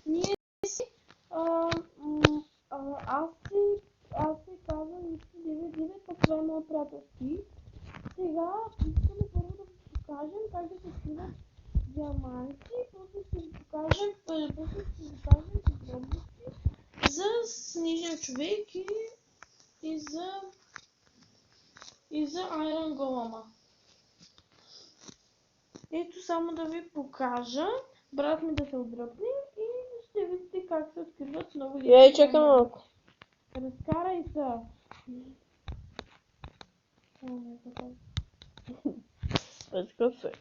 ние си, аз си казвам Мишо 99, пък това е моят приятелски. Сега искаме първо да ви покажем как да се откриват диаманти, после ще ви покажем подробности за Снежен човек и за Iron Golem. Ето само да ви покажа, брат ми да се отдръпне и ще видите как се откриват много лични чакай малко. Разкарай се! Пъчка се.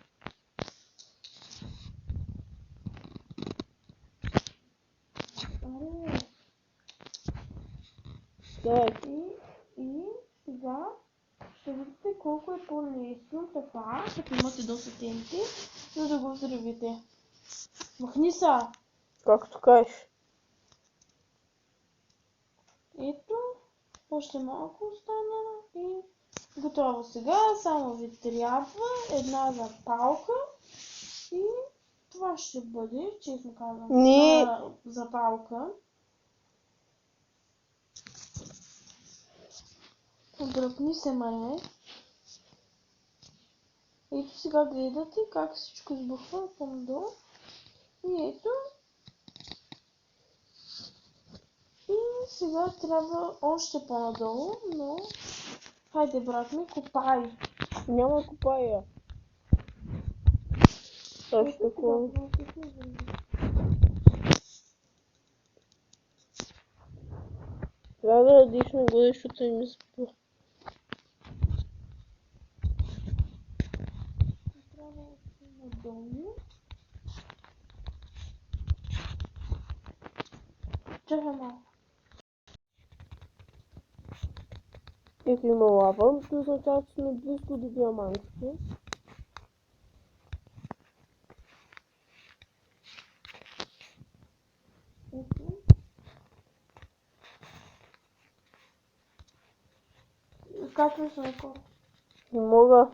И сега ще видите колко е по-лесно така, като имате доста темите, за да го взривите. Махни са! Както кажеш. Ето, още малко остана и готово. Сега само ви трябва една запалка и това ще бъде, честно казвам, запалка. Отдръпни се, мане. Ето сега гледате как всичко избухва по-надолу. И ето. И сега трябва още по-надолу, но... Хайде, брат ми, копай. Няма копая. Също такова. Трябва да дишна горе, защото ми спа. Трябва надолу. Чакай малко. Ето има лава, то означава, че сме близко до диамантите. Качвай се леко. Не мога.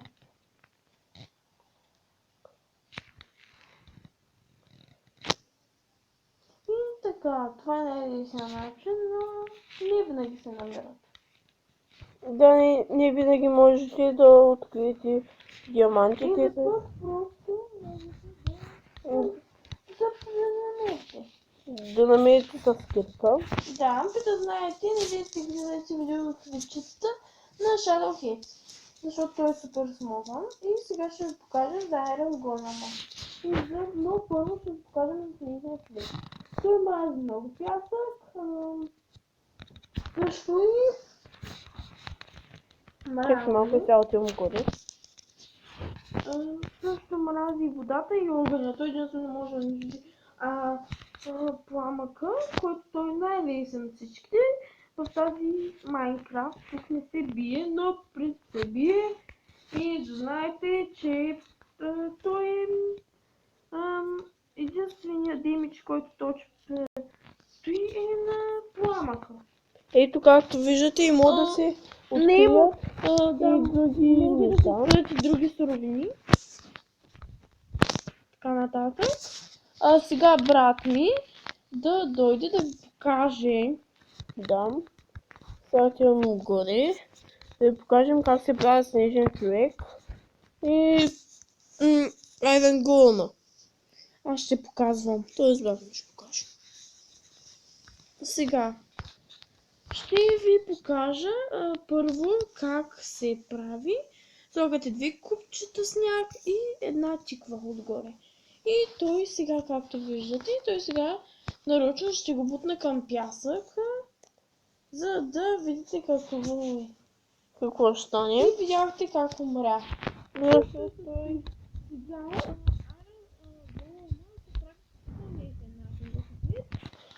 И така, това е най-лесният начин, но не винаги се намират. Да, не винаги можете да откриете диамантите. И за път просто намерите. Да намерите с кирка. Да, да знаете, не вие сте гледате видео от вечицата на Shadowhead, защото той е супер смоган. И сега ще ви покажа за Iron Golem. Но първо ще ви покажа на Снежния човек. Той мрази много пясък, също и Чакай малко и сега отивам горе. също мрази водата и огъня. Той единствено не може да види пламъка, който той е най-лесен от всичките в тази Майнкрафт. Тук не се бие, но пред се бие и да знаете, че той е единственият демидж, който точи стои е на пламъка. Ето както виждате, има да се открият и други неща. Могат да се открият и други суровини. Така нататък. Сега брат ми да дойде да ви покаже. Да. Сега отивам горе. Да ви покажем как се прави Снежен човек. И Iron Golem. Аз ще показвам. Тоест брат ми ще покаже. Сега ще ви покажа първо как се прави. Слагате две купчета сняг и една тиква отгоре. И той сега, както виждате, той сега нарочно ще го бутна към пясък, за да видите какво е. Какво ще стане? И видяхте как умря.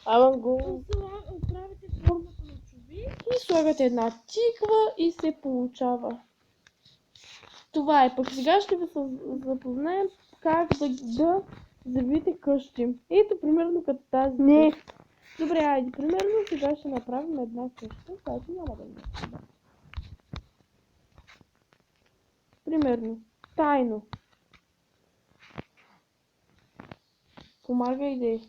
Iron Golem. Правите формата на човек и слагате една тиква и се получава. Това е. Пък сега ще ви запознаем как да завиете къщи. Ето примерно като тази. Не. Добре, айде. Примерно сега ще направим една къща, която няма да има. Примерно. Тайно. Помагай де.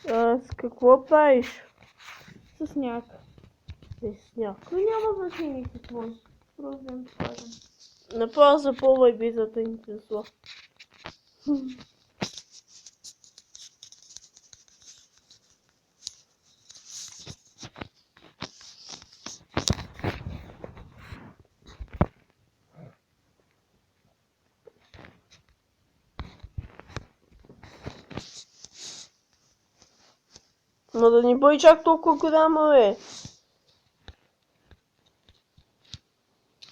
С какво правиш? С сняг. Сняг. Но няма значение какво е. Просто да им покажем. Направо запълвай без да те интересува. Ма да ни бъде чак толкова голяма, бе.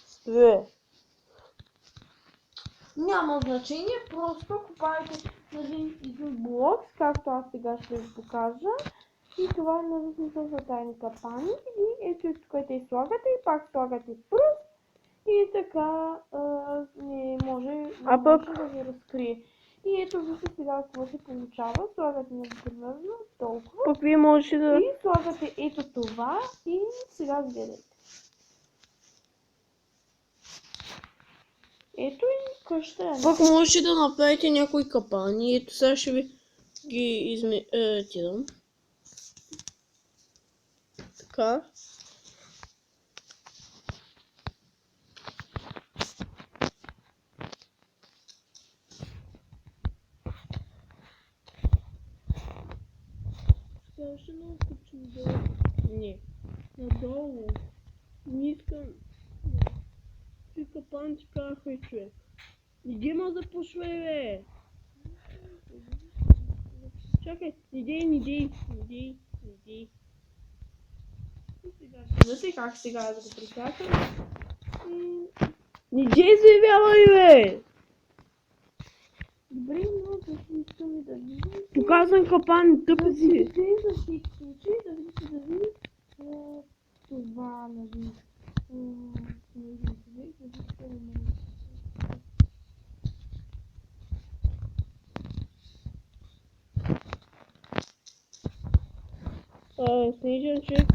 Спре. Няма значение, просто копайте един блок, както аз сега ще ви покажа. И това е навъзно за тайни капани. И ето тук те слагате и пак слагате пръст. И така не може да ви разкрие. И ето вижте сега какво се получава. Слагате например толкова. Пък вие можете да... И слагате ето това и сега гледайте. Ето и къща е. Пък можете да направите някои капани. Ето сега ще ви ги изметирам. Така. Сега ще много купчим долу. Не. Надолу. Не искам. Ти капан ти карахай, човек. Иди ма запушвай, бе. Чакай, не дей. Виждате как сега да го прикачам. Не дей заявявай, бе. Добре, но искаме да видим. Показвам капан, тъпи си. За всеки случай да видите това, нали, снежен човек, да видите Снежен човек,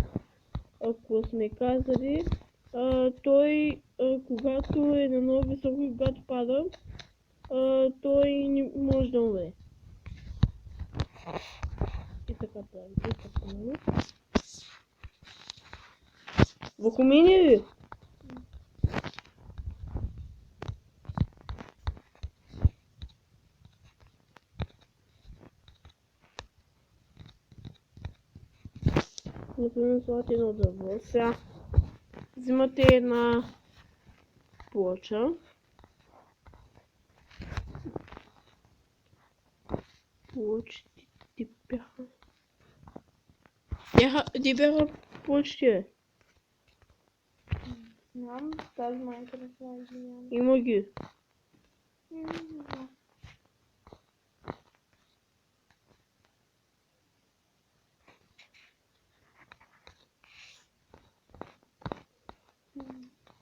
ако сме казали, той, когато е на много високо и когато пада, той не може да умре. И така прави. И така, нали? Върху мене ли? Например, слагате едно дърво. Сега взимате една плоча. Плочите бяха... Де бяха плочите? Знам, тази Майнкрафт слайди няма. Има ги. Не знам.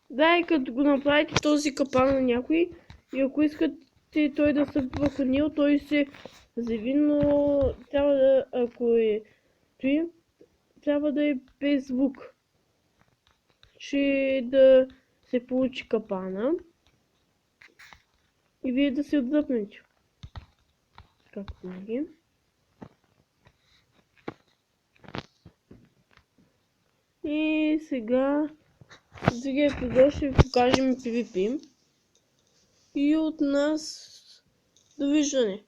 Да, и като го направите този капан на някой, и ако искате той да се върху него, той се завинно трябва да, ако е той, трябва да е без звук, че да се получи капана и вие да се отдръпнете. Както ги. И сега в другия епизод ще ви покажем PvP. И от нас довиждане!